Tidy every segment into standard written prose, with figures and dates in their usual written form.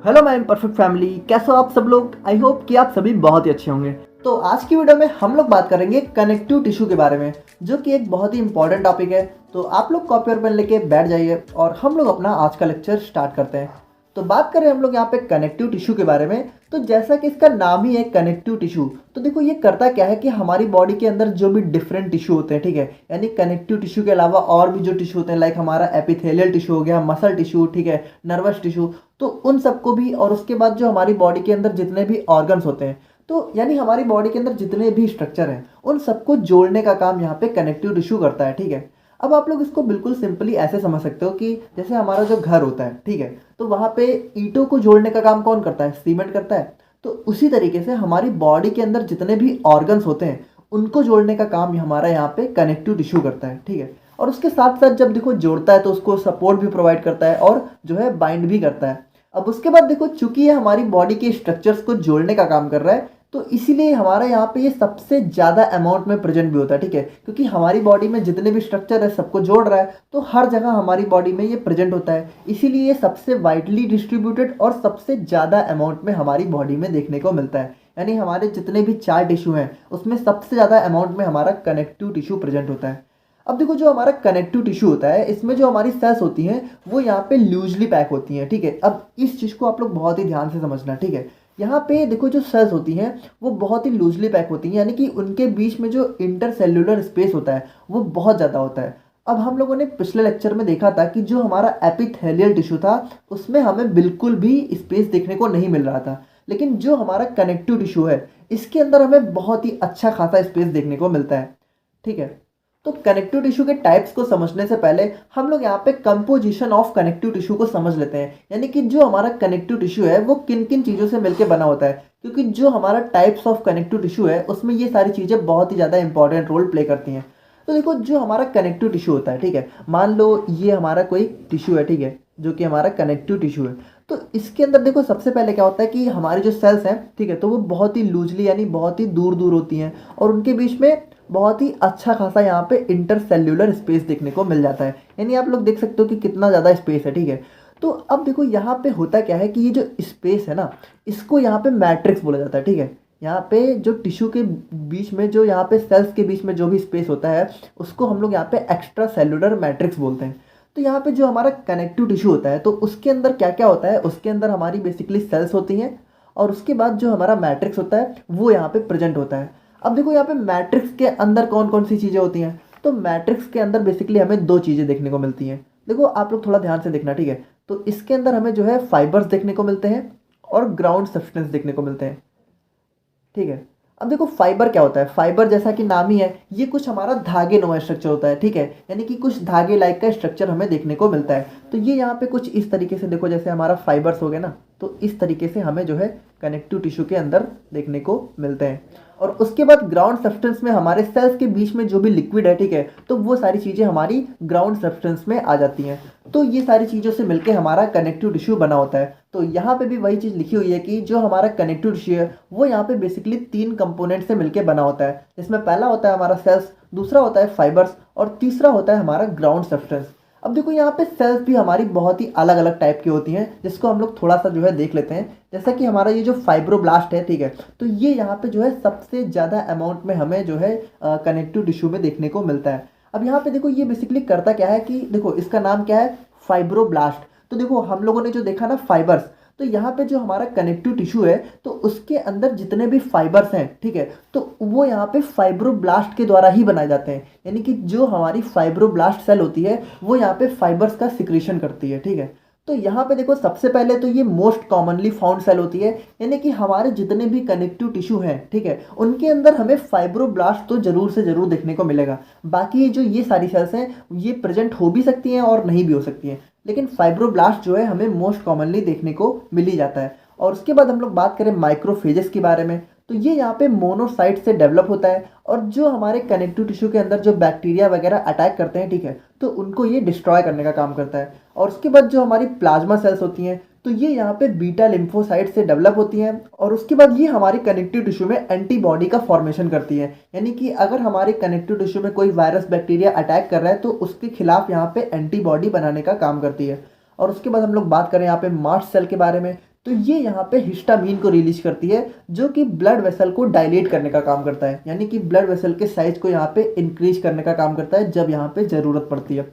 Hello my perfect family, कैसे हो आप सब लोग। आई होप कि आप सभी बहुत ही अच्छे होंगे। तो आज की वीडियो में हम लोग बात करेंगे कनेक्टिव टिश्यू के बारे में, जो कि एक बहुत ही इंपॉर्टेंट टॉपिक है। तो आप लोग कॉपी और पेन लेके बैठ जाइए और हम लोग अपना आज का लेक्चर स्टार्ट करते हैं। तो बात करें हम लोग यहाँ पे कनेक्टिव टिश्यू के बारे में, तो जैसा कि इसका नाम ही है कनेक्टिव टिश्यू, तो देखो ये करता क्या है कि हमारी बॉडी के अंदर जो भी डिफरेंट टिश्यू होते हैं, ठीक है, यानी कनेक्टिव टिश्यू के अलावा और भी जो टिश्यू होते हैं, लाइक हमारा एपिथेलियल टिश्यू हो गया, मसल टिश्यू, ठीक है, नर्वस टिश्यू, तो उन सबको भी, और उसके बाद जो हमारी बॉडी के अंदर जितने भी ऑर्गन्स होते हैं, तो यानी हमारी बॉडी के अंदर जितने भी स्ट्रक्चर हैं, उन सबको जोड़ने का काम यहाँ पे कनेक्टिव टिश्यू करता है, ठीक है। अब आप लोग इसको बिल्कुल सिंपली ऐसे समझ सकते हो कि जैसे हमारा जो घर होता है, ठीक है, तो वहाँ पे ईंटों को जोड़ने का काम कौन करता है? सीमेंट करता है। तो उसी तरीके से हमारी बॉडी के अंदर जितने भी ऑर्गन्स होते हैं, उनको जोड़ने का काम हमारा यहाँ पे कनेक्टिव टिश्यू करता है, ठीक है। और उसके साथ साथ जब देखो जोड़ता है तो उसको सपोर्ट भी प्रोवाइड करता है और जो है बाइंड भी करता है। अब उसके बाद देखो, चूंकि ये हमारी बॉडी के स्ट्रक्चर्स को जोड़ने का काम कर रहा है, तो इसीलिए हमारा यहाँ पे ये सबसे ज़्यादा अमाउंट में प्रेजेंट भी होता है, ठीक है, क्योंकि हमारी बॉडी में जितने भी स्ट्रक्चर है सबको जोड़ रहा है, तो हर जगह हमारी बॉडी में ये प्रेजेंट होता है। इसीलिए ये सबसे वाइडली डिस्ट्रीब्यूटेड और सबसे ज़्यादा अमाउंट में हमारी बॉडी में देखने को मिलता है। यानी हमारे जितने भी 4 टिश्यू हैं, उसमें सबसे ज़्यादा अमाउंट में हमारा कनेक्टिव टिश्यू प्रेजेंट होता है। अब देखो, जो हमारा कनेक्टिव टिश्यू होता है, इसमें जो हमारी सेल्स होती हैं वो यहाँ पे लूजली पैक होती हैं, ठीक है। अब इस चीज़ को आप लोग बहुत ही ध्यान से समझना, ठीक है। यहाँ पे देखो, जो सेल्स होती हैं वो बहुत ही लूजली पैक होती हैं, यानी कि उनके बीच में जो इंटरसेल्यूलर स्पेस होता है वो बहुत ज़्यादा होता है। अब हम लोगों ने पिछले लेक्चर में देखा था कि जो हमारा एपिथेलियल टिश्यू था, उसमें हमें बिल्कुल भी स्पेस देखने को नहीं मिल रहा था, लेकिन जो हमारा कनेक्टिव टिश्यू है, इसके अंदर हमें बहुत ही अच्छा खासा स्पेस देखने को मिलता है, ठीक है। तो कनेक्टिव टिश्यू के टाइप्स को समझने से पहले हम लोग यहाँ पे कंपोजिशन ऑफ कनेक्टिव टिश्यू को समझ लेते हैं, यानी कि जो हमारा कनेक्टिव टिश्यू है वो किन किन चीज़ों से मिलकर बना होता है, क्योंकि जो हमारा टाइप्स ऑफ कनेक्टिव टिश्यू है उसमें ये सारी चीज़ें बहुत ही ज़्यादा इंपॉर्टेंट रोल प्ले करती हैं। तो देखो, जो हमारा कनेक्टिव टिश्यू होता है, ठीक है, मान लो ये हमारा कोई टिश्यू है, ठीक है, जो कि हमारा कनेक्टिव टिश्यू है। तो इसके अंदर देखो, सबसे पहले क्या होता है कि हमारी जो सेल्स हैं, ठीक है, तो वो बहुत ही लूजली यानी बहुत ही दूर दूर होती हैं, और उनके बीच में बहुत ही अच्छा खासा यहाँ पे इंटरसेल्यूलर स्पेस देखने को मिल जाता है। यानी आप लोग देख सकते हो कि कितना ज़्यादा स्पेस है, ठीक है। तो अब देखो, यहाँ पे होता क्या है कि ये जो स्पेस है ना, इसको यहाँ पे मैट्रिक्स बोला जाता है, ठीक है। यहाँ पे जो टिश्यू के बीच में, जो यहाँ पे सेल्स के बीच में जो भी स्पेस होता है, उसको हम लोग यहाँ पे एक्स्ट्रा सेल्यूलर मैट्रिक्स बोलते हैं। तो यहाँ पे जो हमारा कनेक्टिव टिश्यू होता है, तो उसके अंदर क्या क्या होता है, उसके अंदर हमारी बेसिकली सेल्स होती हैं, और उसके बाद जो हमारा मैट्रिक्स होता है वो यहाँ पे प्रेजेंट होता है। अब देखो, यहाँ पे मैट्रिक्स के अंदर कौन कौन सी चीज़ें होती हैं, तो मैट्रिक्स के अंदर बेसिकली हमें 2 चीज़ें देखने को मिलती हैं। देखो, आप लोग थोड़ा ध्यान से देखना, ठीक है। तो इसके अंदर हमें जो है फाइबर्स देखने को मिलते हैं और ग्राउंड सब्सटेंस देखने को मिलते हैं, ठीक है। अब देखो, फाइबर क्या होता है? फाइबर जैसा कि नाम ही है, ये कुछ हमारा धागे नुमा स्ट्रक्चर होता है, ठीक है, यानी कि कुछ धागे लाइक का स्ट्रक्चर हमें देखने को मिलता है। तो ये यहाँ पे कुछ इस तरीके से देखो, जैसे हमारा फाइबर्स हो गए ना, तो इस तरीके से हमें जो है कनेक्टिव टिश्यू के अंदर देखने को मिलते हैं। और उसके बाद ग्राउंड सब्सटेंस में हमारे सेल्स के बीच में जो भी लिक्विड है, ठीक है, तो वो सारी चीज़ें हमारी ग्राउंड सब्सटेंस में आ जाती हैं। तो ये सारी चीज़ों से मिलकर हमारा कनेक्टिव टिश्यू बना होता है। तो यहाँ पे भी वही चीज़ लिखी हुई है कि जो हमारा कनेक्टिव टिश्यू है वो यहाँ पे बेसिकली 3 कंपोनेंट से मिलकर बना होता है, जिसमें पहला होता है हमारा सेल्स, दूसरा होता है फाइबर्स, और तीसरा होता है हमारा ग्राउंड सब्सटेंस। अब देखो, यहाँ पे सेल्स भी हमारी बहुत ही अलग अलग टाइप की होती हैं, जिसको हम लोग थोड़ा सा जो है देख लेते हैं। जैसा कि हमारा ये जो फाइब्रोब्लास्ट है, ठीक है, तो ये यहाँ पे जो है सबसे ज़्यादा अमाउंट में हमें जो है कनेक्टिव टिश्यू में देखने को मिलता है। अब यहाँ पे देखो, ये बेसिकली करता क्या है कि देखो, इसका नाम क्या है? फाइब्रोब्लास्ट। तो देखो, हम लोगों ने जो देखा ना फाइबर्स, तो यहाँ पे जो हमारा कनेक्टिव टिश्यू है, तो उसके अंदर जितने भी फाइबर्स हैं, ठीक है, तो वो यहाँ पे फाइब्रोब्लास्ट के द्वारा ही बनाए जाते हैं। यानी कि जो हमारी फाइब्रोब्लास्ट सेल होती है वो यहाँ पे फाइबर्स का सिक्रीशन करती है, ठीक है। तो यहाँ पे देखो, सबसे पहले तो ये मोस्ट कॉमनली फाउंड सेल होती है, यानी कि हमारे जितने भी कनेक्टिव टिश्यू हैं, ठीक है, उनके अंदर हमें फाइब्रोब्लास्ट तो जरूर से जरूर देखने को मिलेगा। बाकी जो ये सारी सेल्स हैं ये प्रेजेंट हो भी सकती हैं और नहीं भी हो सकती हैं, लेकिन फाइब्रोब्लास्ट जो है हमें मोस्ट कॉमनली देखने को मिल ही जाता है। और उसके बाद हम लोग बात करें माइक्रोफेजेस के बारे में, तो ये यहाँ पे मोनोसाइट से डेवलप होता है, और जो हमारे कनेक्टिव टिश्यू के अंदर जो बैक्टीरिया वगैरह अटैक करते हैं, ठीक है, तो उनको ये डिस्ट्रॉय करने का काम करता है। और उसके बाद जो हमारी प्लाज्मा सेल्स होती हैं, तो ये यहाँ पे बीटा लिम्फोसाइट से डेवलप होती हैं, और उसके बाद ये हमारी कनेक्टिव टिश्यू में एंटीबॉडी का फॉर्मेशन करती है। यानी कि अगर हमारे कनेक्टिव टिश्यू में कोई वायरस बैक्टीरिया अटैक कर रहा है, तो उसके खिलाफ यहाँ पे एंटीबॉडी बनाने का काम करती है। और उसके बाद हम लोग बात करें यहाँ पे मास्ट सेल के बारे में, तो ये यहाँ पे हिस्टामीन को रिलीज करती है, जो कि ब्लड वेसल को डायलेट करने का काम करता है, यानी कि ब्लड वेसल के साइज को यहाँ पे इंक्रीज करने का काम करता है जब यहाँ पे ज़रूरत पड़ती है।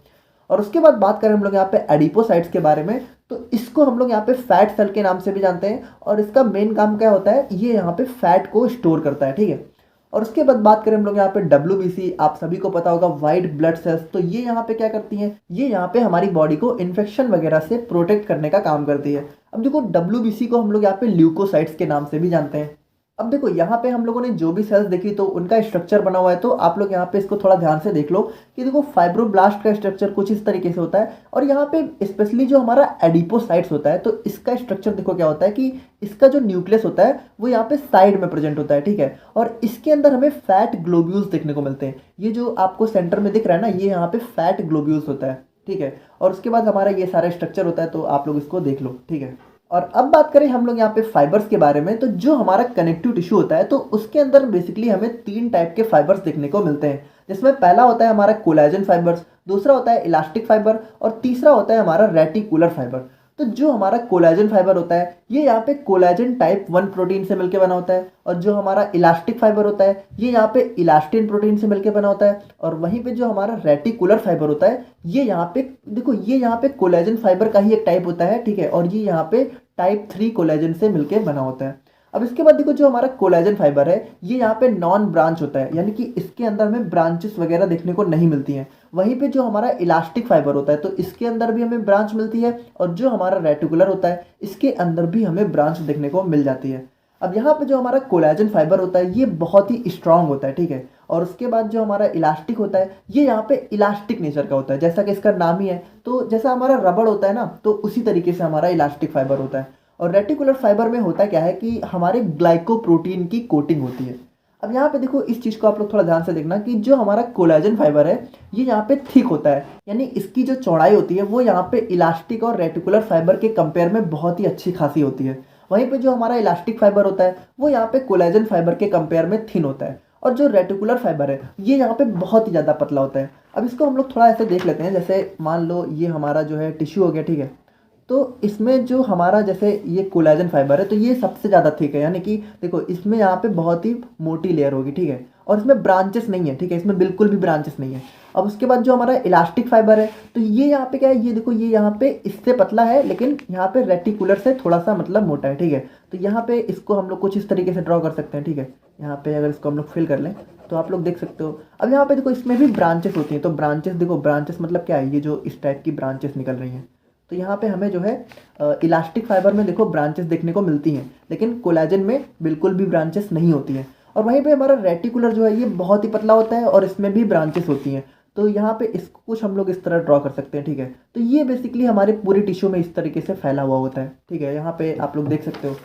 और उसके बाद बात करें हम लोग यहाँ पे एडिपोसाइट्स के बारे में, तो इसको हम लोग यहाँ पे फैट सेल के नाम से भी जानते हैं, और इसका मेन काम क्या होता है, ये यहाँ पे फैट को स्टोर करता है, ठीक है। और उसके बाद बात करें हम लोग यहाँ पे WBC, आप सभी को पता होगा, वाइट ब्लड सेल्स, तो ये यहाँ पे क्या करती हैं, ये यहाँ पे हमारी बॉडी को इन्फेक्शन वगैरह से प्रोटेक्ट करने का काम करती है। अब देखो WBC को हम लोग यहाँ पे ल्यूकोसाइट्स के नाम से भी जानते हैं। अब देखो यहाँ पे हम लोगों ने जो भी सेल्स देखी तो उनका स्ट्रक्चर बना हुआ है, तो आप लोग यहाँ पे इसको थोड़ा ध्यान से देख लो कि देखो फाइब्रोब्लास्ट का स्ट्रक्चर कुछ इस तरीके से होता है, और यहाँ पे स्पेशली जो हमारा एडिपोसाइट्स होता है तो इसका स्ट्रक्चर देखो क्या होता है कि इसका जो न्यूक्लियस होता है वो यहाँ पे साइड में प्रेजेंट होता है, ठीक है। और इसके अंदर हमें फैट ग्लोब्यूल्स देखने को मिलते हैं, ये जो आपको सेंटर में दिख रहा है ना, ये यहाँ पे फैट ग्लोब्यूल्स होता है, ठीक है। और उसके बाद हमारा ये सारा स्ट्रक्चर होता है, तो आप लोग इसको देख लो, ठीक है। और अब बात करें हम लोग यहाँ पे फाइबर्स के बारे में, तो जो हमारा कनेक्टिव टिश्यू होता है तो उसके अंदर बेसिकली हमें 3 टाइप के फाइबर्स देखने को मिलते हैं, जिसमें पहला होता है हमारा कोलेजन फाइबर्स, दूसरा होता है इलास्टिक फाइबर, और तीसरा होता है हमारा रेटिकुलर फाइबर। तो जो हमारा कोलेजन फाइबर होता है ये यहाँ पे कोलेजन टाइप 1 प्रोटीन से मिलकर बना होता है, और जो हमारा इलास्टिक फाइबर होता है ये यहाँ पे इलास्टिन प्रोटीन से मिलकर बना होता है, और वहीं पे जो हमारा रेटिकुलर फाइबर होता है ये यहाँ पे देखो, ये यहाँ पे कोलेजन फाइबर का ही एक टाइप होता है, ठीक है, और ये यहाँ पे टाइप 3 कोलेजन से मिलकर बना होता है। अब इसके बाद देखो जो हमारा कोलेजन फाइबर है ये यहाँ पे नॉन ब्रांच होता है, यानी कि इसके अंदर हमें ब्रांचेस वगैरह देखने को नहीं मिलती हैं। वहीं पे जो हमारा इलास्टिक फाइबर होता है तो इसके अंदर भी हमें ब्रांच मिलती है, और जो हमारा रेटिकुलर होता है इसके अंदर भी हमें ब्रांच देखने को मिल जाती है। अब यहाँ पे जो हमारा कोलेजन फाइबर होता है ये बहुत ही स्ट्रांग होता है, ठीक है। और उसके बाद जो हमारा इलास्टिक होता है ये यहाँ पे इलास्टिक नेचर का होता है, जैसा कि इसका नाम ही है, तो जैसा हमारा रबड़ होता है ना, तो उसी तरीके से हमारा इलास्टिक फाइबर होता है। और रेटिकुलर फाइबर में होता क्या है कि हमारे ग्लाइकोप्रोटीन की कोटिंग होती है। अब यहाँ पे देखो इस चीज़ को आप लोग थोड़ा ध्यान से देखना कि जो हमारा कोलेजन फाइबर है ये यहाँ पे थिक होता है, यानी इसकी जो चौड़ाई होती है वो यहाँ पे इलास्टिक और रेटिकुलर फाइबर के कंपेयर में बहुत ही अच्छी खासी होती है। वहीं पे जो हमारा इलास्टिक फाइबर होता है वो यहाँ पे कोलेजन फाइबर के कंपेयर में थिन होता है, और जो रेटिकुलर फाइबर है ये यहाँ पे बहुत ही ज़्यादा पतला होता है। अब इसको हम लोग थोड़ा ऐसे देख लेते हैं, जैसे मान लो ये हमारा जो है टिश्यू हो गया, ठीक है। तो इसमें जो हमारा जैसे ये कोलेजन फाइबर है तो ये सबसे ज़्यादा थिक है, यानी कि देखो इसमें यहाँ पे बहुत ही मोटी लेयर होगी, ठीक है, और इसमें ब्रांचेस नहीं है, ठीक है, इसमें बिल्कुल भी ब्रांचेस नहीं है। अब उसके बाद जो हमारा इलास्टिक फाइबर है तो ये यहाँ पे क्या है, ये देखो ये यहाँ पे इससे पतला है, लेकिन यहाँ पे रेटिकुलर से थोड़ा सा मतलब मोटा है, ठीक है। तो यहाँ पे इसको हम लोग कुछ इस तरीके से ड्रॉ कर सकते हैं, ठीक है। यहाँ पे अगर इसको हम लोग फिल कर लें तो आप लोग देख सकते हो। अब यहाँ पे देखो इसमें भी ब्रांचेस होती हैं, तो ब्रांचेस देखो, ब्रांचेस मतलब क्या है, ये जो इस टाइप की ब्रांचेस निकल रही हैं। तो यहाँ पे हमें जो है इलास्टिक फाइबर में देखो ब्रांचेस देखने को मिलती हैं, लेकिन कोलेजन में बिल्कुल भी ब्रांचेस नहीं होती हैं। और वहीं पे हमारा रेटिकुलर जो है ये बहुत ही पतला होता है और इसमें भी ब्रांचेस होती हैं। तो यहाँ पे इसको कुछ हम लोग इस तरह ड्रॉ कर सकते हैं, ठीक है। तो ये बेसिकली हमारे पूरी टिश्यू में इस तरीके से फैला हुआ होता है, ठीक है। यहाँ पे आप लोग देख सकते हो।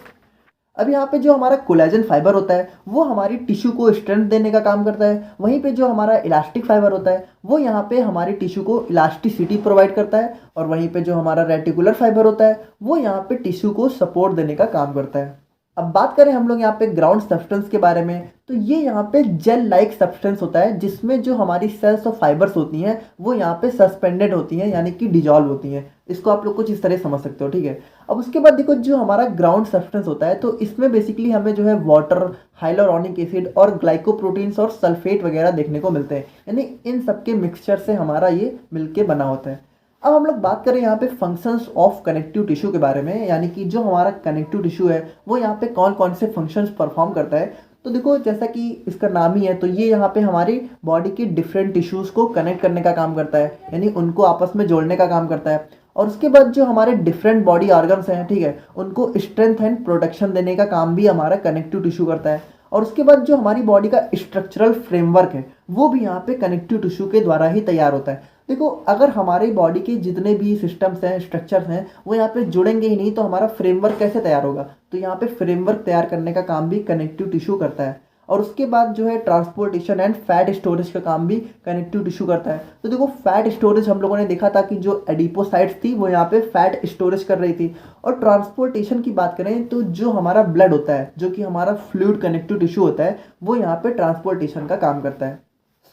अब यहाँ पे जो हमारा कोलेजन फाइबर होता है वो हमारी टिश्यू को स्ट्रेंथ देने का काम करता है, वहीं पे जो हमारा इलास्टिक फाइबर होता है वो यहाँ पे हमारी टिश्यू को इलास्टिसिटी प्रोवाइड करता है, और वहीं पे जो हमारा रेटिकुलर फाइबर होता है वो यहाँ पे टिश्यू को सपोर्ट देने का काम करता है। अब बात करें हम लोग यहाँ पे ग्राउंड सब्सटेंस के बारे में, तो ये यहाँ पे जेल लाइक सब्सटेंस होता है, जिसमें जो हमारी सेल्स और फाइबर्स होती हैं वो यहाँ पे सस्पेंडेड होती हैं, यानी कि डिजॉल्व होती हैं। इसको आप लोग कुछ इस तरह समझ सकते हो, ठीक है। अब उसके बाद देखो जो हमारा ग्राउंड सब्सटेंस होता है तो इसमें बेसिकली हमें जो है वाटर, हाइलोरोनिक एसिड और ग्लाइकोप्रोटीन्स और सल्फेट वगैरह देखने को मिलते हैं, यानी इन सबके मिक्सचर से हमारा ये मिलके बना होता है। अब हम लोग बात करें यहाँ पे फंक्शंस ऑफ कनेक्टिव टिश्यू के बारे में, यानी कि जो हमारा कनेक्टिव टिश्यू है वो यहाँ पे कौन कौन से फंक्शंस परफॉर्म करता है। तो देखो जैसा कि इसका नाम ही है, तो ये यहाँ पे हमारी बॉडी की डिफरेंट टिश्यूज़ को कनेक्ट करने का काम करता है, यानी उनको आपस में जोड़ने का काम करता है। और उसके बाद जो हमारे डिफरेंट बॉडी ऑर्गन्स हैं, ठीक है, उनको स्ट्रेंथ एंड प्रोटेक्शन देने का काम भी हमारा कनेक्टिव टिश्यू करता है। और उसके बाद जो हमारी बॉडी का स्ट्रक्चरल फ्रेमवर्क है वो भी यहाँ पे कनेक्टिव टिश्यू के द्वारा ही तैयार होता है। देखो अगर हमारी बॉडी के जितने भी सिस्टम्स हैं, स्ट्रक्चर्स हैं, वो यहाँ पे जुड़ेंगे ही नहीं तो हमारा फ्रेमवर्क कैसे तैयार होगा। तो यहाँ पे फ्रेमवर्क तैयार करने का काम भी कनेक्टिव टिश्यू करता है। और उसके बाद जो है ट्रांसपोर्टेशन एंड फैट स्टोरेज का काम भी कनेक्टिव टिश्यू करता है। तो देखो फैट स्टोरेज हम लोगों ने देखा था कि जो एडिपोसाइट्स थी वो यहाँ पे फैट स्टोरेज कर रही थी। और ट्रांसपोर्टेशन की बात करें तो जो हमारा ब्लड होता है, जो कि हमारा फ्लूइड कनेक्टिव टिश्यू होता है, वो यहाँ पे ट्रांसपोर्टेशन का काम करता है।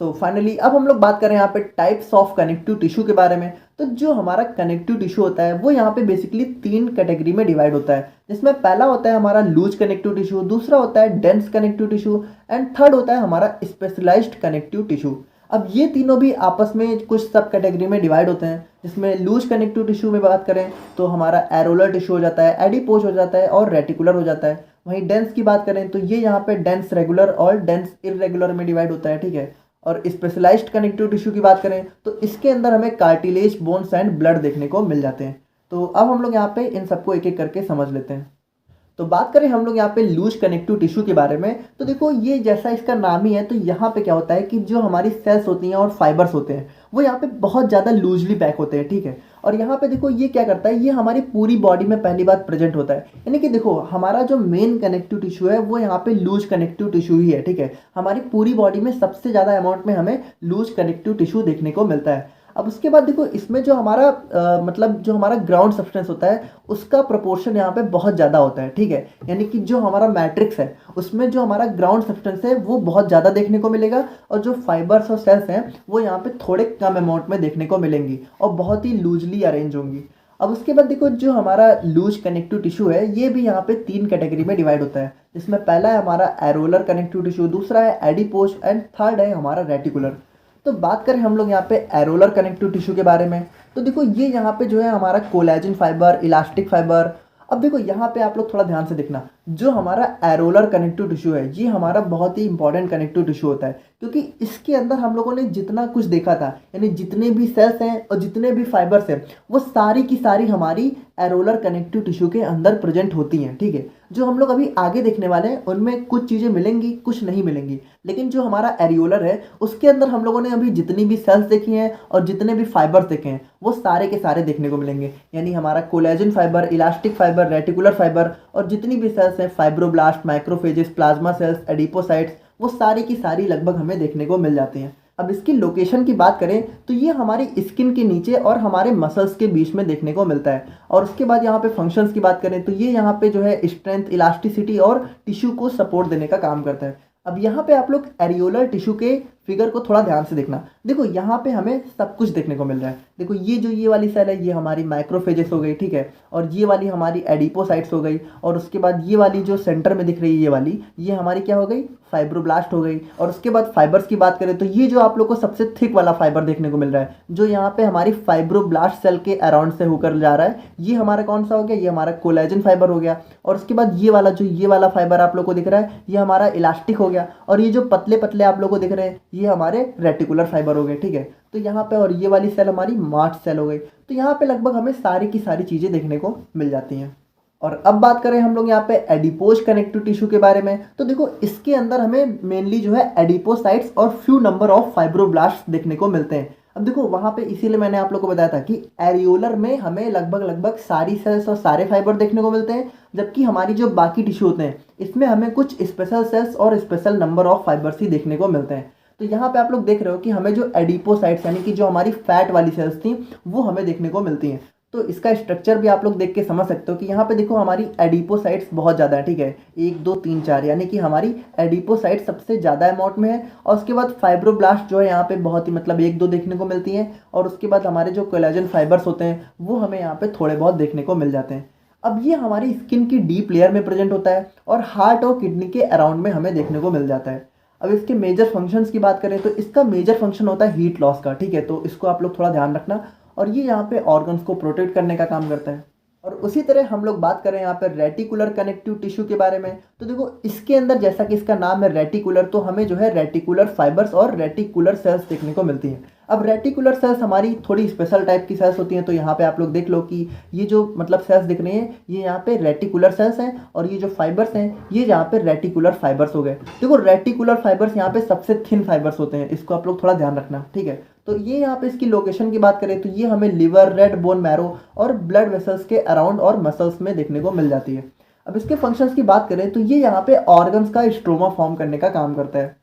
सो फाइनली अब हम लोग बात करें यहाँ पे टाइप्स ऑफ कनेक्टिव टिश्यू के बारे में। तो जो हमारा कनेक्टिव टिश्यू होता है वो यहाँ पे बेसिकली 3 कैटेगरी में डिवाइड होता है, जिसमें पहला होता है हमारा लूज कनेक्टिव टिश्यू, दूसरा होता है dense connective tissue and third होता है हमारा स्पेशलाइज्ड कनेक्टिव टिश्यू। अब ये तीनों भी आपस में कुछ सब कैटेगरी में डिवाइड होते हैं, जिसमें लूज कनेक्टिव टिश्यू में बात करें तो हमारा एरोलर टिश्यू हो जाता है, एडिपोज हो जाता है और रेटिकुलर हो जाता है। वहीं डेंस की बात करें तो ये यहाँ पे डेंस रेगुलर और डेंस इररेगुलर में डिवाइड होता है, ठीक है। और स्पेशलाइज्ड कनेक्टिव टिश्यू की बात करें तो इसके अंदर हमें कार्टिलेज, बोन्स एंड ब्लड देखने को मिल जाते हैं। तो अब हम लोग यहाँ पे इन सबको एक एक करके समझ लेते हैं। तो बात करें हम लोग यहाँ पे लूज कनेक्टिव टिश्यू के बारे में, तो देखो ये जैसा इसका नाम ही है, तो यहाँ पे क्या होता है कि जो हमारी सेल्स होती हैं और फाइबर्स होते हैं वो यहाँ पे बहुत ज़्यादा लूजली पैक होते हैं, ठीक है। और यहाँ पे देखो ये क्या करता है, ये हमारी पूरी बॉडी में पहली बार प्रेजेंट होता है। यानी कि देखो हमारा जो मेन कनेक्टिव टिश्यू है वो यहाँ पे लूज कनेक्टिव टिश्यू ही है, ठीक है। हमारी पूरी बॉडी में सबसे ज़्यादा अमाउंट में हमें लूज कनेक्टिव टिश्यू देखने को मिलता है। अब उसके बाद देखो इसमें जो हमारा मतलब जो हमारा ग्राउंड सब्सटेंस होता है उसका प्रोपोर्शन यहाँ पे बहुत ज़्यादा होता है, ठीक है। यानी कि जो हमारा मैट्रिक्स है उसमें जो हमारा ग्राउंड सब्सटेंस है वो बहुत ज़्यादा देखने को मिलेगा, और जो फाइबर्स और सेल्स हैं वो यहाँ पे थोड़े कम अमाउंट में देखने को मिलेंगी और बहुत ही लूजली अरेंज होंगी। अब उसके बाद देखो जो हमारा लूज कनेक्टिव टिश्यू है ये भी यहाँ पे 3 कैटेगरी में डिवाइड होता है, जिसमें पहला है हमारा एरोलर कनेक्टिव टिश्यू, दूसरा है एडिपोज एंड थर्ड है हमारा रेटिकुलर। तो बात करें हम लोग यहाँ पे एरोलर कनेक्टिव टिश्यू के बारे में, तो देखो ये यहाँ पे जो है हमारा कोलेजन फाइबर, इलास्टिक फाइबर। अब देखो यहाँ पे आप लोग थोड़ा ध्यान से देखना, जो हमारा एरोलर कनेक्टिव टिश्यू है ये हमारा बहुत ही इंपॉर्टेंट कनेक्टिव टिश्यू होता है, क्योंकि इसके अंदर हम लोगों ने जितना कुछ देखा था, यानी जितने भी सेल्स हैं और जितने भी फाइबर्स हैं वो सारी की सारी हमारी एरोलर कनेक्टिव टिश्यू के अंदर प्रेजेंट होती हैं, ठीक है। जो हम लोग अभी आगे देखने वाले हैं उनमें कुछ चीज़ें मिलेंगी, कुछ नहीं मिलेंगी, लेकिन जो हमारा एरियोलर है उसके अंदर हम लोगों ने अभी जितनी भी सेल्स देखी हैं और जितने भी फाइबर्स देखे हैं वो सारे के सारे देखने को मिलेंगे। यानी हमारा collagen fibre, elastic fibre, reticular fibre और जितनी भी सेल्स हैं, fibroblast, microphages, plasma cells, adipocytes, वो सारी की सारी लगभग हमें देखने को मिल जाती हैं। अब इसकी लोकेशन की बात करें तो ये हमारी स्किन के नीचे और हमारे मसल्स के बीच में देखने को मिलता है। और उसके बाद यहाँ पे फंक्शंस की बात करें तो ये यहाँ पे जो है स्ट्रेंथ, इलास्टिसिटी और टिश्यू को सपोर्ट देने का काम करता है। अब यहाँ पे आप लोग एरियोलर टिश्यू के फिगर को थोड़ा ध्यान से देखना। देखो यहाँ पे हमें सब कुछ देखने को मिल रहा है। देखो ये जो ये वाली सेल है ये हमारी माइक्रोफेजेस हो गई, ठीक है, और ये वाली हमारी एडिपोसाइट्स हो गई, और उसके बाद ये वाली जो सेंटर में दिख रही है ये वाली, ये हमारी क्या हो गई, फाइब्रोब्लास्ट हो गई। और उसके बाद फाइबर्स की बात करें तो ये जो आप लोग को सबसे थिक वाला फाइबर देखने को मिल रहा है, जो यहाँ पे हमारी फाइब्रोब्लास्ट सेल के अराउंड से होकर जा रहा है, ये हमारा कौन सा हो गया, ये हमारा कोलेजन फाइबर हो गया। और उसके बाद ये वाला जो ये वाला फाइबर आप लोग को दिख रहा है ये हमारा इलास्टिक हो गया, और ये जो पतले पतले आप लोग को दिख रहे हैं ये हमारे रेटिकुलर फाइबर हो गए, ठीक है। तो यहाँ पे और ये वाली सेल हमारी मार्च सेल हो गई। तो यहाँ पे लगभग हमें सारी की सारी चीज़ें देखने को मिल जाती हैं। और अब बात करें हम लोग यहाँ पे एडिपोज कनेक्टिव टिश्यू के बारे में, तो देखो इसके अंदर हमें मेनली जो है एडिपोसाइट्स और फ्यू नंबर ऑफ फाइब्रोब्लास्ट देखने को मिलते हैं। अब देखो वहाँ पे इसीलिए मैंने आप लोग को बताया था कि एरियोलर में हमें लगभग सारी सेल्स और सारे फाइबर देखने को मिलते हैं, जबकि हमारी जो बाकी टिश्यू होते हैं इसमें हमें कुछ स्पेशल सेल्स और स्पेशल नंबर ऑफ फाइबर्स ही देखने को मिलते हैं। तो यहाँ पे आप लोग देख रहे हो कि हमें जो एडिपोसाइट्स यानी कि जो हमारी फैट वाली सेल्स थी वो हमें देखने को मिलती हैं। तो इसका स्ट्रक्चर भी आप लोग देख के समझ सकते हो कि यहाँ पे देखो हमारी एडिपोसाइट्स बहुत ज़्यादा है, ठीक है, 1 2 3 4, यानी कि हमारी एडिपोसाइट्स सबसे ज़्यादा अमाउंट में है। और उसके बाद फाइब्रोब्लास्ट जो है यहाँ पे बहुत ही मतलब 1 2 देखने को मिलती हैं। और उसके बाद हमारे जो कोलेजन फाइबर्स होते हैं वो हमें यहाँ पे थोड़े बहुत देखने को मिल जाते हैं। अब ये हमारी स्किन की डीप लेयर में प्रेजेंट होता है और हार्ट और किडनी के अराउंड में हमें देखने को मिल जाता है। अब इसके मेजर फंक्शंस की बात करें तो इसका मेजर फंक्शन होता है हीट लॉस का, ठीक है, तो इसको आप लोग थोड़ा ध्यान रखना। और ये यहाँ पे ऑर्गन्स को प्रोटेक्ट करने का काम करता है। और उसी तरह हम लोग बात करें यहाँ पर रेटिकुलर कनेक्टिव टिश्यू के बारे में, तो देखो इसके अंदर जैसा कि इसका नाम है रेटिकुलर, तो हमें जो है रेटिकुलर फाइबर्स और रेटिकुलर सेल्स देखने को मिलती हैं। अब रेटिकुलर सेल्स हमारी थोड़ी स्पेशल टाइप की सेल्स होती हैं। तो यहाँ पे आप लोग देख लो कि ये जो मतलब सेल्स दिख रही हैं ये यहाँ पे रेटिकुलर सेल्स हैं, और ये जो फाइबर्स हैं ये यहाँ पे रेटिकुलर फाइबर्स हो गए। देखो रेटिकुलर फाइबर्स यहाँ पे सबसे थिन फाइबर्स होते हैं, इसको आप लोग थोड़ा ध्यान रखना, ठीक है। तो ये यहाँ पे इसकी लोकेशन की बात करें तो ये हमें लिवर, रेड बोन मैरो और ब्लड वेसल्स के अराउंड और मसल्स में देखने को मिल जाती है। अब इसके फंक्शंस की बात करें तो ये यहाँ पे ऑर्गन्स का स्ट्रोमा फॉर्म करने का काम करता है।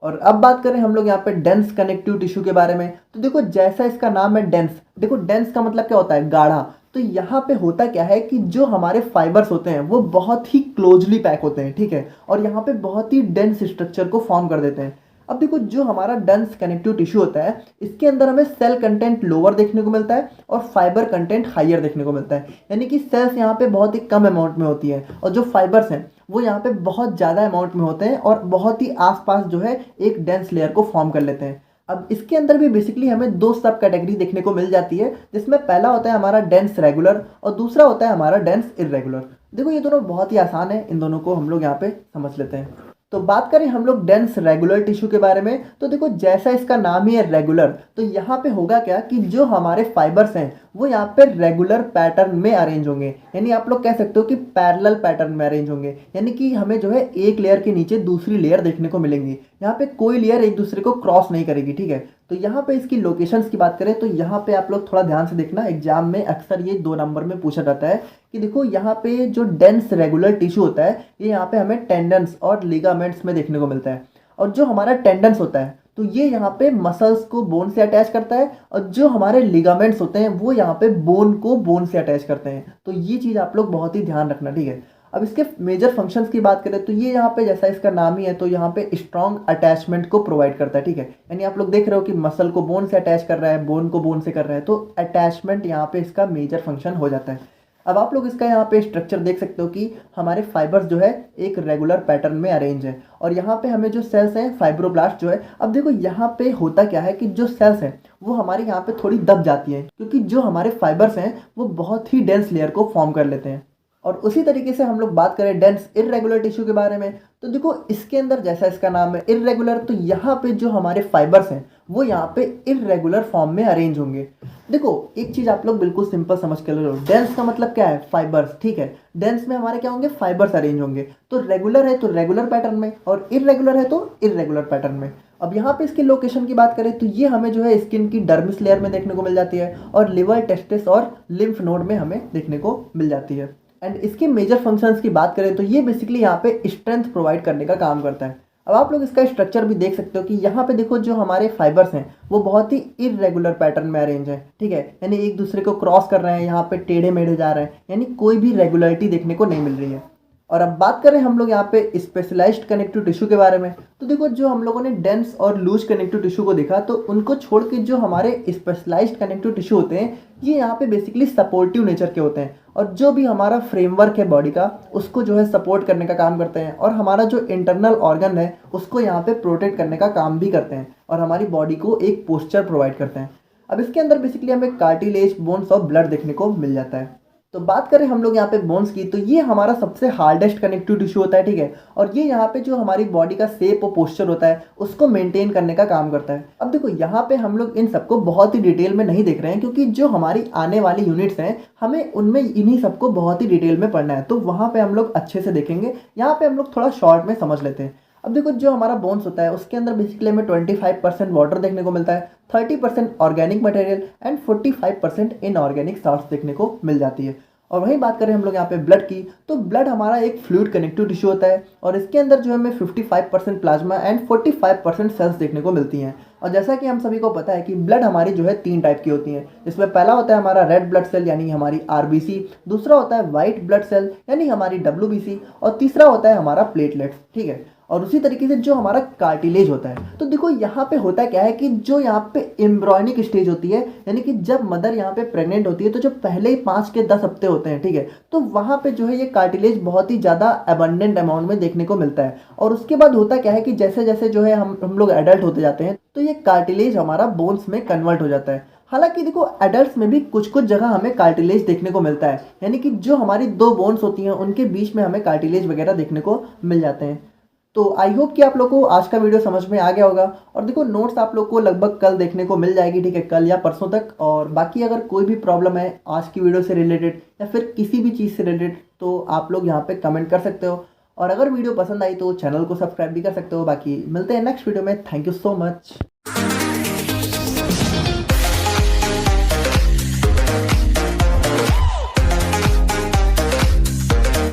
और अब बात करें हम लोग यहाँ पे डेंस कनेक्टिव टिश्यू के बारे में, तो देखो जैसा इसका नाम है डेंस, देखो डेंस का मतलब क्या होता है, गाढ़ा। तो यहाँ पे होता क्या है कि जो हमारे फाइबर्स होते हैं वो बहुत ही क्लोजली पैक होते हैं, ठीक है, और यहाँ पे बहुत ही डेंस स्ट्रक्चर को फॉर्म कर देते हैं। अब देखो जो हमारा डेंस कनेक्टिव टिश्यू होता है इसके अंदर हमें सेल कंटेंट लोअर देखने को मिलता है और फाइबर कंटेंट हाइयर देखने को मिलता है, यानी कि सेल्स यहाँ पे बहुत ही कम अमाउंट में होती है और जो फाइबर्स हैं वो यहाँ पे बहुत ज़्यादा अमाउंट में होते हैं और बहुत ही आसपास जो है एक डेंस लेयर को फॉर्म कर लेते हैं। अब इसके अंदर भी बेसिकली हमें दो सब कैटेगरी देखने को मिल जाती है, जिसमें पहला होता है हमारा डेंस रेगुलर और दूसरा होता है हमारा डेंस इर्रेगुलर। देखो ये दोनों बहुत ही आसान है, इन दोनों को हम लोग यहाँ पे समझ लेते हैं। तो बात करें हम लोग डेंस रेगुलर टिश्यू के बारे में, तो देखो जैसा इसका नाम ही है रेगुलर, तो यहाँ पे होगा क्या कि जो हमारे फाइबर्स हैं वो यहाँ पे रेगुलर पैटर्न में अरेंज होंगे, यानी आप लोग कह सकते हो कि पैरेलल पैटर्न में अरेंज होंगे, यानी कि हमें जो है एक लेयर के नीचे दूसरी लेयर देखने को मिलेंगी। यहाँ पे कोई लेयर एक दूसरे को क्रॉस नहीं करेगी, ठीक है। तो यहाँ पे इसकी लोकेशंस की बात करें तो यहाँ पे आप लोग थोड़ा ध्यान से देखना, एग्जाम में अक्सर ये 2 नंबर में पूछा जाता है कि देखो यहाँ पे जो डेंस रेगुलर टिश्यू होता है ये यहाँ पे हमें टेंडन्स और लिगामेंट्स में देखने को मिलता है, और जो हमारा टेंडन्स होता है तो ये यहाँ पे मसल्स को बोन से अटैच करता है, और जो हमारे लिगामेंट्स होते हैं वो यहाँ पे बोन को बोन से अटैच करते हैं। तो ये चीज़ आप लोग बहुत ही ध्यान रखना, ठीक है। अब इसके मेजर फंक्शंस की बात करें तो ये यहाँ पे जैसा इसका नाम ही है तो यहाँ पे स्ट्रॉन्ग अटैचमेंट को प्रोवाइड करता है, ठीक है। यानी आप लोग देख रहे हो कि मसल को बोन से अटैच कर रहा है, बोन को बोन से कर रहा है, तो अटैचमेंट यहाँ पे इसका मेजर फंक्शन हो जाता है। अब आप लोग इसका यहाँ पे स्ट्रक्चर देख सकते हो कि हमारे फाइबर्स जो है एक रेगुलर पैटर्न में अरेंज है, और यहाँ पे हमें जो सेल्स हैं फाइब्रोब्लास्ट जो है, अब देखो यहाँ पे होता क्या है कि जो सेल्स हैं वो हमारे यहाँ पे थोड़ी दब जाती हैं, क्योंकि जो हमारे फाइबर्स हैं वो बहुत ही डेंस लेयर को फॉर्म कर लेते हैं। और उसी तरीके से हम लोग बात करें डेंस इर्रेगुलर टिश्यू के बारे में, तो देखो इसके अंदर जैसा इसका नाम है इर्रेगुलर, तो यहाँ पे जो हमारे फाइबर्स हैं वो यहाँ पे इर्रेगुलर फॉर्म में अरेंज होंगे। देखो एक चीज़ आप लोग बिल्कुल सिंपल समझ के लो, डेंस का मतलब क्या है, फाइबर्स, ठीक है। डेंस में हमारे क्या होंगे, फाइबर्स अरेंज होंगे। तो रेगुलर है तो रेगुलर पैटर्न में, और इर्रेगुलर है तो इर्रेगुलर पैटर्न में। अब यहाँ पे इसकी लोकेशन की बात करें तो ये हमें जो है स्किन की डर्मिस लेयर में देखने को मिल जाती है, और लिवर, टेस्टिस और लिम्फ नोड में हमें देखने को मिल जाती है। एंड इसके मेजर फंक्शंस की बात करें तो ये बेसिकली यहाँ पे स्ट्रेंथ प्रोवाइड करने का काम करता है। अब आप लोग इसका स्ट्रक्चर भी देख सकते हो कि यहाँ पे देखो जो हमारे फाइबर्स हैं वो बहुत ही इर्रेगुलर पैटर्न में अरेंज है, ठीक है। यानी एक दूसरे को क्रॉस कर रहे हैं, यहाँ पे टेढ़े मेढ़े जा रहे हैं, यानी कोई भी रेगुलरिटी देखने को नहीं मिल रही है। और अब बात करें हम लोग यहाँ पे स्पेशलाइज्ड कनेक्टिव टिश्यू के बारे में, तो देखो जो हम लोगों ने डेंस और लूज कनेक्टिव टिश्यू को देखा, तो उनको छोड़ के जो हमारे स्पेशलाइज्ड कनेक्टिव टिश्यू होते हैं ये यहाँ पे बेसिकली सपोर्टिव नेचर के होते हैं, और जो भी हमारा फ्रेमवर्क है बॉडी का उसको जो है सपोर्ट करने का काम करते हैं, और हमारा जो इंटरनल ऑर्गन है उसको यहाँ पे प्रोटेक्ट करने का काम भी करते हैं, और हमारी बॉडी को एक पोस्चर प्रोवाइड करते हैं। अब इसके अंदर बेसिकली हमें कार्टिलेज, बोन्स और ब्लड देखने को मिल जाता है। तो बात करें हम लोग यहाँ पे बोन्स की, तो ये हमारा सबसे हार्डेस्ट कनेक्टिव टिश्यू होता है, ठीक है। और ये यहाँ पे जो हमारी बॉडी का शेप और पोस्चर होता है उसको मेंटेन करने का काम करता है। अब देखो यहाँ पे हम लोग इन सबको बहुत ही डिटेल में नहीं देख रहे हैं, क्योंकि जो हमारी आने वाली यूनिट्स हैं हमें उनमें इन्हीं सबको बहुत ही डिटेल में पढ़ना है, तो वहाँ पे हम लोग अच्छे से देखेंगे। यहाँ पे हम लोग थोड़ा शॉर्ट में समझ लेते हैं। अब देखो जो हमारा बोन्स होता है उसके अंदर बेसिकली हमें 25% वाटर देखने को मिलता है, 30% organic material and 45% inorganic salts देखने को मिल जाती है। और वहीं बात करें हम लोग यहाँ पे ब्लड की, तो ब्लड हमारा एक फ्लूइड कनेक्टिव टिश्यू होता है, और इसके अंदर जो हमें 55% प्लाज्मा एंड 45% सेल्स देखने को मिलती हैं। और जैसा कि हम सभी को पता है कि ब्लड हमारी जो है 3 टाइप की होती हैं, जिसमें पहला होता है हमारा रेड ब्लड सेल यानी हमारी आरबीसी, दूसरा होता है वाइट ब्लड सेल यानी हमारी डब्ल्यूबीसी, और तीसरा होता है हमारा प्लेटलेट्स, ठीक है। और उसी तरीके से जो हमारा कार्टिलेज होता है, तो देखो यहाँ पे होता क्या है कि जो यहाँ पे एम्ब्रॉयनिक स्टेज होती है, यानी कि जब मदर यहाँ पे प्रेग्नेंट होती है तो जो पहले ही 5 के 10 हफ्ते होते हैं, ठीक है, तो वहाँ पे जो है ये कार्टिलेज बहुत ही ज़्यादा अबंडेंट अमाउंट में देखने को मिलता है। और उसके बाद होता क्या है कि जैसे जैसे जो है हम लोग एडल्ट होते जाते हैं तो ये कार्टिलेज हमारा बोन्स में कन्वर्ट हो जाता है। हालांकि देखो एडल्ट्स में भी कुछ कुछ जगह हमें कार्टिलेज देखने को मिलता है, यानी कि जो हमारी 2 बोन्स होती हैं उनके बीच में हमें कार्टिलेज वगैरह देखने को मिल जाते हैं। तो आई होप कि आप लोग को आज का वीडियो समझ में आ गया होगा। और देखो नोट्स आप लोग को लगभग कल देखने को मिल जाएगी, ठीक है, कल या परसों तक। और बाकी अगर कोई भी प्रॉब्लम है आज की वीडियो से रिलेटेड या फिर किसी भी चीज़ से रिलेटेड, तो आप लोग यहाँ पे कमेंट कर सकते हो। और अगर वीडियो पसंद आई तो चैनल को सब्सक्राइब भी कर सकते हो। बाकी मिलते हैं नेक्स्ट वीडियो में। Thank you so much.